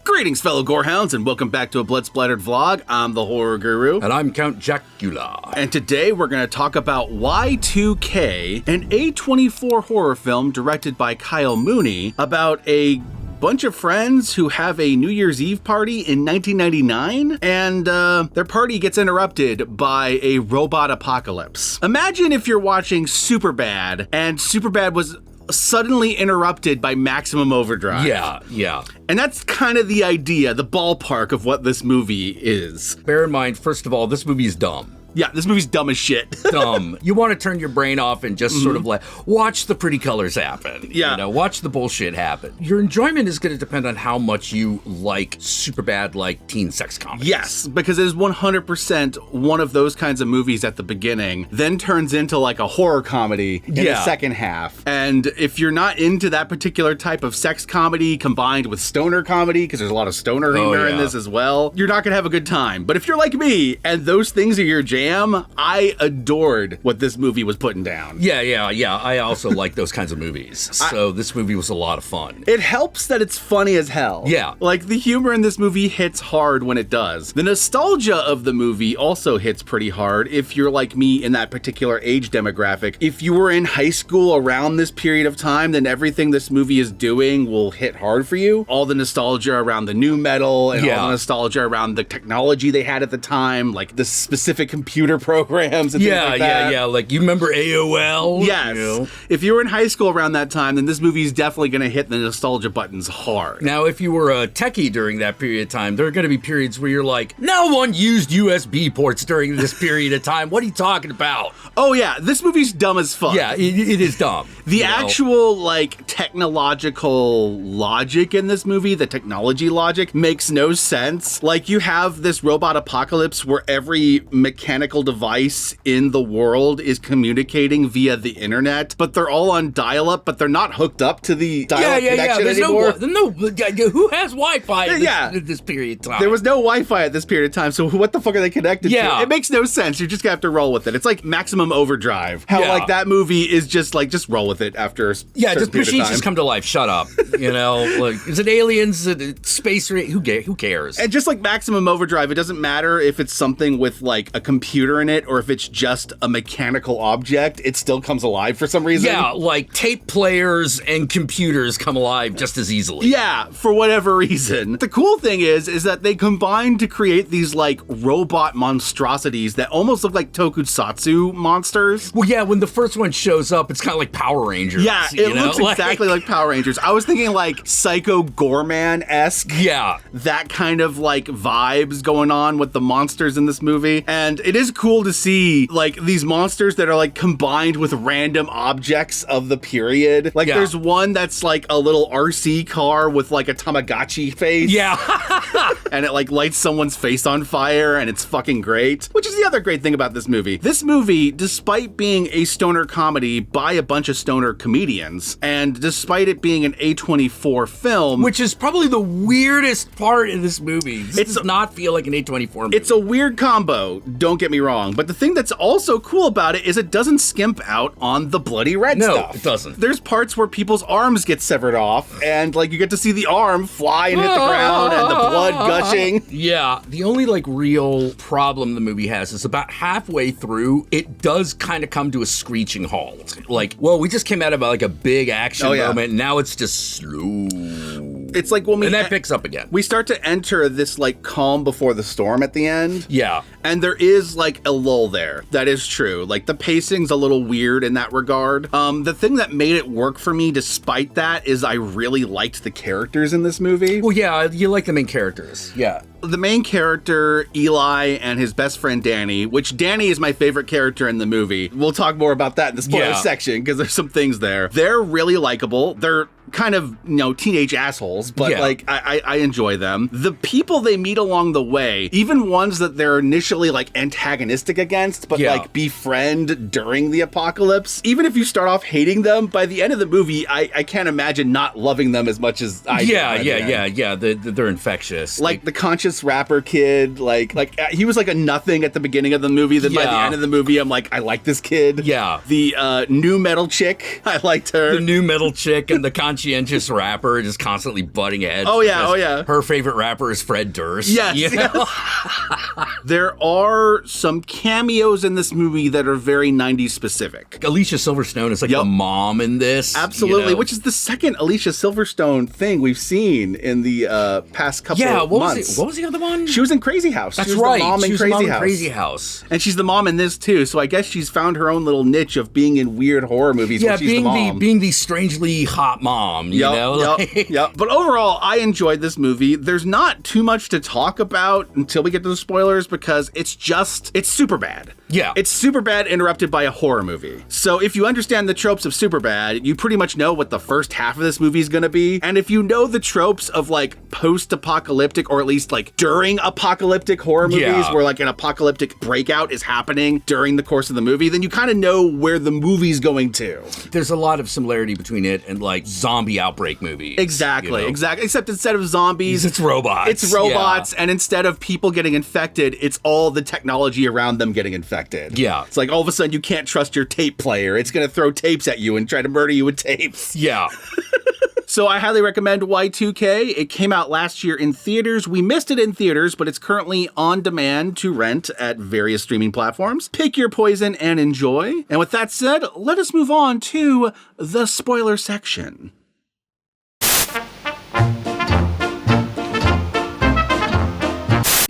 Greetings, fellow Gorehounds, and welcome back to a Blood Splattered vlog. I'm the Horror Guru. And I'm Count Jackula. And today we're going to talk about Y2K, an A24 horror film directed by Kyle Mooney about a bunch of friends who have a New Year's Eve party in 1999, and their party gets interrupted by a robot apocalypse. Imagine if you're watching Superbad, and Superbad was suddenly interrupted by Maximum Overdrive. Yeah. And that's kind of the idea, the ballpark of what this movie is. Bear in mind, first of all, this movie is dumb. Yeah, this movie's dumb as shit. Dumb. You want to turn your brain off and just sort of like watch the pretty colors happen. Yeah. You know, watch the bullshit happen. Your enjoyment is going to depend on how much you like Superbad, like teen sex comedies. Yes, because it is 100% one of those kinds of movies at the beginning, then turns into like a horror comedy in the second half. And if you're not into that particular type of sex comedy combined with stoner comedy, because there's a lot of stoner humor in this as well, you're not going to have a good time. But if you're like me and those things are your jam, I adored what this movie was putting down. Yeah. I also like those kinds of movies. So this movie was a lot of fun. It helps that it's funny as hell. Yeah. Like, the humor in this movie hits hard when it does. The nostalgia of the movie also hits pretty hard if you're like me in that particular age demographic. If you were in high school around this period of time, then everything this movie is doing will hit hard for you. All the nostalgia around the nu metal and all the nostalgia around the technology they had at the time, like the specific computer programs and things like that. Yeah. Like, you remember AOL? Yes. You know? If you were in high school around that time, then this movie is definitely going to hit the nostalgia buttons hard. Now, if you were a techie during that period of time, there are going to be periods where you're like, no one used USB ports during this period of time. What are you talking about? Oh, yeah. This movie's dumb as fuck. Yeah, it is dumb. The actual, like, technological logic in this movie, the technology logic, makes no sense. Like, you have this robot apocalypse where every mechanical device in the world is communicating via the internet, but they're all on dial-up, but they're not hooked up to the dial-up connection anymore. Who has Wi-Fi in this period of time? There was no Wi-Fi at this period of time, so what the fuck are they connected to? It makes no sense. You're just gonna have to roll with it. It's like Maximum Overdrive. How like that movie is just like, just roll with it after a certain just period of machines time. just come to life. Shut up. You know, like, is it aliens? Is it space? Who cares? And just like Maximum Overdrive, it doesn't matter if it's something with like a computer in it or if it's just a mechanical object, it still comes alive for some reason. Yeah, like tape players and computers come alive just as easily. Yeah, for whatever reason. The cool thing is that they combine to create these like robot monstrosities that almost look like tokusatsu monsters. Well, yeah, when the first one shows up, it's kind of like Power Rangers. Yeah, it looks exactly like Power Rangers. I was thinking like Psycho Gorman-esque. Yeah. That kind of like vibes going on with the monsters in this movie. And it is cool to see like these monsters that are like combined with random objects of the period. Like there's one that's like a little RC car with like a Tamagotchi face. Yeah. And it like lights someone's face on fire, and it's fucking great. Which is the other great thing about this movie. This movie, despite being a stoner comedy by a bunch of stoner comedians, and despite it being an A24 film, which is probably the weirdest part in this movie. This does not feel like an A24 movie. It's a weird combo, don't get me wrong. But the thing that's also cool about it is it doesn't skimp out on the bloody red stuff. No, it doesn't. There's parts where people's arms get severed off, and like you get to see the arm fly and hit the ground and the blood gushing. Yeah, the only like real problem the movie has is about halfway through, it does kind of come to a screeching halt. Like, well, we just came out of like a big action moment, and now it's just slow. It's like when that picks up again. We start to enter this like calm before the storm at the end. Yeah. And there is like a lull there. That is true. Like the pacing's a little weird in that regard. The thing that made it work for me despite that is I really liked the characters in this movie. Well, yeah, you like the main characters. Yeah. The main character, Eli, and his best friend, Danny, which Danny is my favorite character in the movie. We'll talk more about that in the spoiler section because there's some things there. They're really likable. They're kind of, you know, teenage assholes, but like I enjoy them. The people they meet along the way, even ones that they're initially like antagonistic against, but like befriend during the apocalypse, even if you start off hating them, by the end of the movie, I can't imagine not loving them as much as I do. Yeah. They're infectious. Like the conscious rapper kid, like he was like a nothing at the beginning of the movie. Then by the end of the movie, I'm like, I like this kid. Yeah. The nu metal chick, I liked her. The nu metal chick and the conscious conscientious rapper just constantly butting heads. Oh yeah. Her favorite rapper is Fred Durst. Yes. You know? There are some cameos in this movie that are very 90s specific. Alicia Silverstone is like the mom in this. Absolutely, you know? which is the second Alicia Silverstone thing we've seen in the past couple of months. What was the other one? She was in Crazy House. That's she was right. The mom she in was Crazy the mom House. in Crazy House. And she's the mom in this too, so I guess she's found her own little niche of being in weird horror movies when she's the mom. being the strangely hot mom, you know? Yep. But overall, I enjoyed this movie. There's not too much to talk about until we get to the spoilers because it's super bad. Yeah. It's super bad interrupted by a horror movie. So if you understand the tropes of super bad, you pretty much know what the first half of this movie is going to be. And if you know the tropes of like post-apocalyptic or at least like during apocalyptic horror movies where like an apocalyptic breakout is happening during the course of the movie, then you kind of know where the movie's going to. There's a lot of similarity between it and like zombie outbreak movies. Exactly. Except instead of zombies, it's robots. And instead of people getting infected, it's all the technology around them getting infected. Yeah. It's like all of a sudden you can't trust your tape player. It's going to throw tapes at you and try to murder you with tapes. Yeah. So I highly recommend Y2K. It came out last year in theaters. We missed it in theaters, but it's currently on demand to rent at various streaming platforms. Pick your poison and enjoy. And with that said, let us move on to the spoiler section.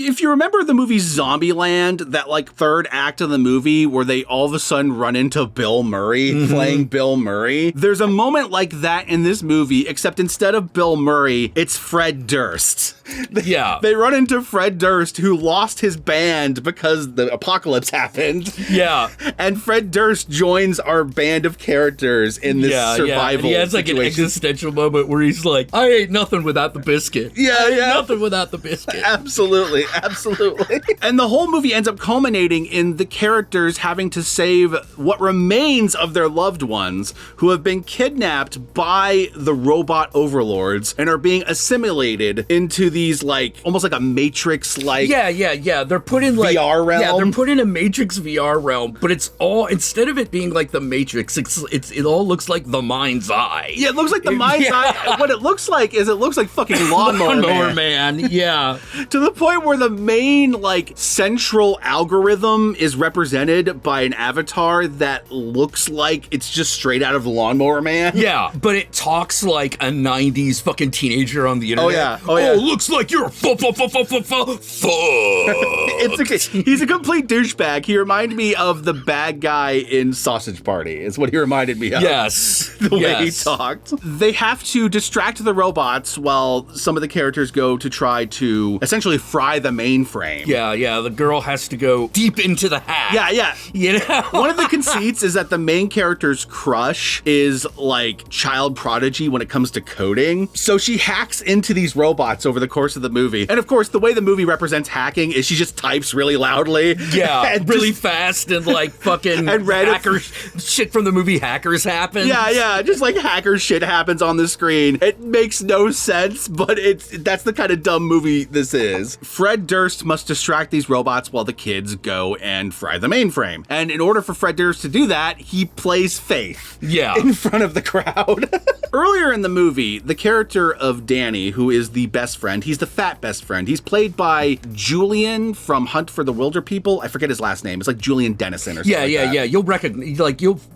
If you remember the movie Zombieland, that like third act of the movie where they all of a sudden run into Bill Murray playing Bill Murray, there's a moment like that in this movie, except instead of Bill Murray, it's Fred Durst. Yeah. They run into Fred Durst, who lost his band because the apocalypse happened. Yeah. And Fred Durst joins our band of characters in this survival He has like situation. an existential moment where he's like, I ain't nothing without the biscuit. I ain't nothing without the biscuit. Absolutely. And the whole movie ends up culminating in the characters having to save what remains of their loved ones who have been kidnapped by the robot overlords and are being assimilated into these like almost like a Matrix-like They're put in like VR realm. Yeah, they're put in a Matrix VR realm, but it's all, instead of it being like the Matrix, it all looks like the Mind's Eye. Yeah, it looks like the Mind's Eye. What it looks like fucking Lawnmower Man. Yeah. To the point where the main like central algorithm is represented by an avatar that looks like it's just straight out of Lawnmower Man. Yeah, but it talks like a 90s fucking teenager on the internet. Oh yeah. Looks like you're fuck. He's a complete douchebag. He reminded me of the bad guy in Sausage Party, is what he reminded me of. Yes. The way he talked. They have to distract the robots while some of the characters go to try to essentially fry the mainframe. Yeah, the girl has to go deep into the hack. Yeah. You know? One of the conceits is that the main character's crush is like child prodigy when it comes to coding. So she hacks into these robots over the course of the movie. And of course, the way the movie represents hacking is she just types really loudly. Yeah, and really fast and like fucking and shit from the movie Hackers happens. Yeah, just like hacker shit happens on the screen. It makes no sense, but that's the kind of dumb movie this is. Fred Durst must distract these robots while the kids go and fry the mainframe. And in order for Fred Durst to do that, he plays Faith in front of the crowd. Earlier in the movie, the character of Danny, who is the best friend, he's the fat best friend. He's played by Julian from Hunt for the Wilder People. I forget his last name. It's like Julian Dennison or something like that. Yeah. You'll recognize,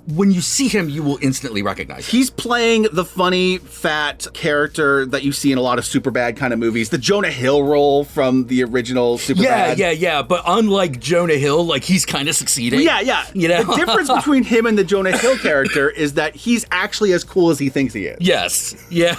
when you see him, you will instantly recognize him. He's playing the funny, fat character that you see in a lot of Superbad kind of movies. The Jonah Hill role from the original Superbad. Yeah. But unlike Jonah Hill, like he's kind of succeeding. Yeah. You know? The difference between him and the Jonah Hill character is that he's actually as cool as he thinks he is. Yes. Yeah.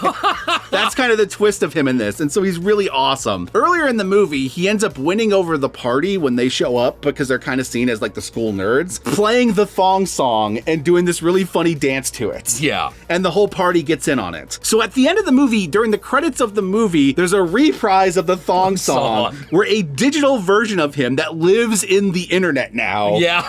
That's kind of the twist of him in this. And so he's really awesome. Earlier in the movie, he ends up winning over the party when they show up because they're kind of seen as like the school nerds, playing the thong song and doing this really funny dance to it. Yeah. And the whole party gets in on it. So at the end of the movie, during the credits of the movie, there's a reprise of the thong song where a digital version of him that lives in the internet now. Yeah.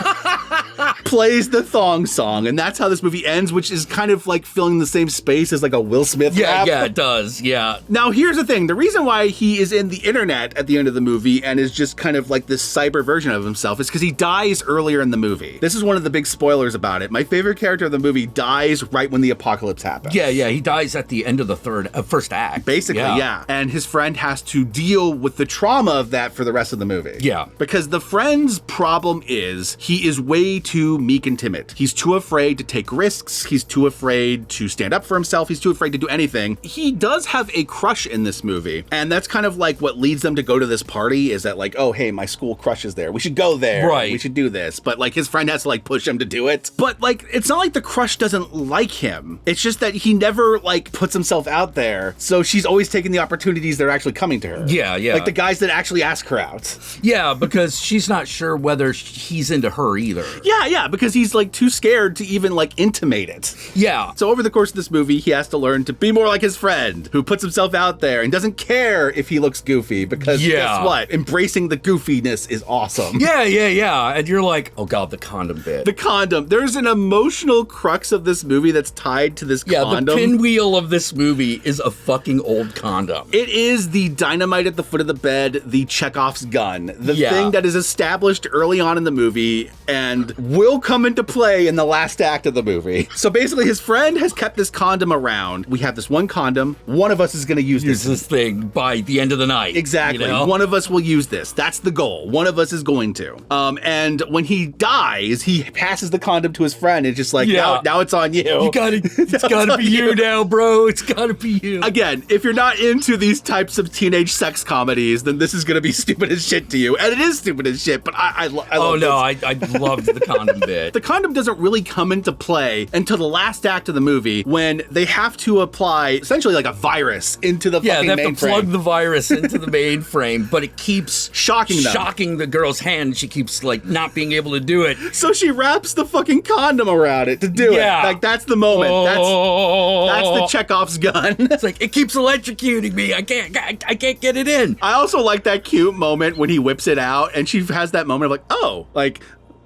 Plays the thong song, and that's how this movie ends, which is kind of like filling the same space as like a Will Smith rap. Yeah, it does. Yeah. Now, here's the thing. The reason why he is in the internet at the end of the movie and is just kind of like this cyber version of himself is because he dies earlier in the movie. This is one of the big spoilers about it. My favorite character of the movie dies right when the apocalypse happens. Yeah, he dies at the end of the first act. Basically, yeah. And his friend has to deal with the trauma of that for the rest of the movie. Yeah. Because the friend's problem is he is way too meek and timid. He's too afraid to take risks. He's too afraid to stand up for himself. He's too afraid to do anything. He does have a crush in this movie. And that's kind of like what leads them to go to this party is that like, oh, hey, my school crush is there. We should go there. Right. We should do this. But like his friend has to like push him to do it. But like, it's not like the crush doesn't like him. It's just that he never like puts himself out there. So she's always taking the opportunities that are actually coming to her. Yeah. Like the guys that actually ask her out. Yeah, because she's not sure whether he's into her either. Yeah, because he's like too scared to even like intimate it. Yeah. So over the course of this movie, he has to learn to be more like his friend who puts himself out there and doesn't care if he looks goofy because guess what? Embracing the goofiness is awesome. Yeah. And you're like, oh God, the condom bit. The condom. There's an emotional crux of this movie that's tied to this condom. The pinwheel of this movie is a fucking old condom. It is the dynamite at the foot of the bed, the Chekhov's gun, the thing that is established early on in the movie and will come into play in the last act of the movie. So basically his friend has kept this condom around. We have this one condom. One of us is going to use this thing by the end of the night. Exactly. You know? One of us will use this. That's the goal. One of us is going to. And when he dies, he passes the condom to his friend and just like, now it's on you. It's gotta be you now, bro. It's gotta be you. Again, if you're not into these types of teenage sex comedies, then this is gonna be stupid as shit to you. And it is stupid as shit, but I love I loved the condom bit. The condom doesn't really come into play until the last act of the movie when they have to apply essentially like a virus into the fucking mainframe. Yeah, they have to plug the virus into the mainframe, but it keeps shocking the girl's hand. She keeps like not being able to do it. So she wraps the fucking condom around it to do it. Like that's the moment. That's the Chekhov's gun. It's like it keeps electrocuting me. I can't get it in. I also like that cute moment when he whips it out and she has that moment of like, oh, like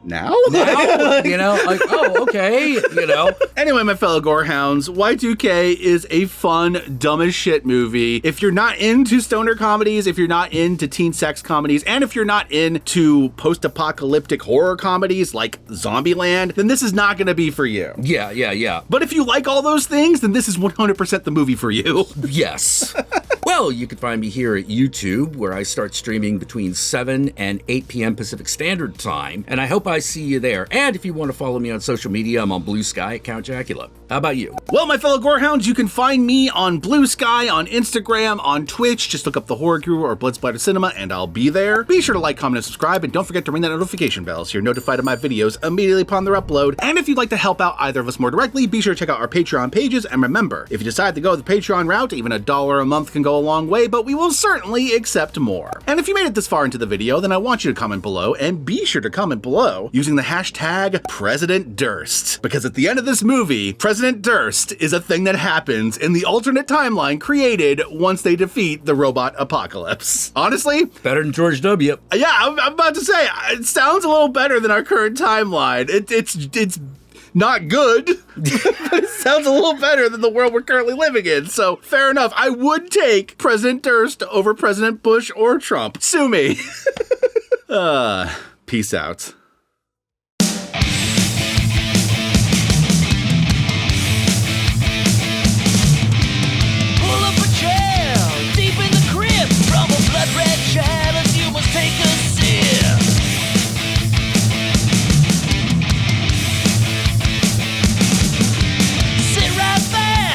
now? You know, like, oh, okay, you know. Anyway, my fellow gorehounds, Y2K is a fun, dumb as shit movie. If you're not into stoner comedies, if you're not into teen sex comedies, and if you're not into post-apocalyptic horror comedies like Zombieland, then this is not going to be for you. Yeah. But if you like all those things, then this is 100% the movie for you. Yes. Well, you can find me here at YouTube, where I start streaming between 7 and 8 p.m. Pacific Standard Time, and I hope I see you there. And if you want to follow me on social media, I'm on Blue Sky at Count Jackula. How about you? Well, my fellow gorehounds, you can find me on Blue Sky, on Instagram, on Twitch. Just look up the Horror Guru or Blood Splattered Cinema, and I'll be there. Be sure to like, comment, and subscribe, and don't forget to ring that notification bell so you're notified of my videos immediately upon their upload. And if you'd like to help out either of us more directly, be sure to check out our Patreon pages. And remember, if you decide to go the Patreon route, even $1 a month can go a long way, but we will certainly accept more. And if you made it this far into the video, then I want you to comment below, and be sure to comment below using the hashtag President Durst. Because at the end of this movie, President Durst is a thing that happens in the alternate timeline created once they defeat the robot apocalypse. Honestly, better than George W. Yeah, I'm about to say, it sounds a little better than our current timeline. It's not good, but it sounds a little better than the world we're currently living in. So fair enough. I would take President Durst over President Bush or Trump. Sue me. Peace out.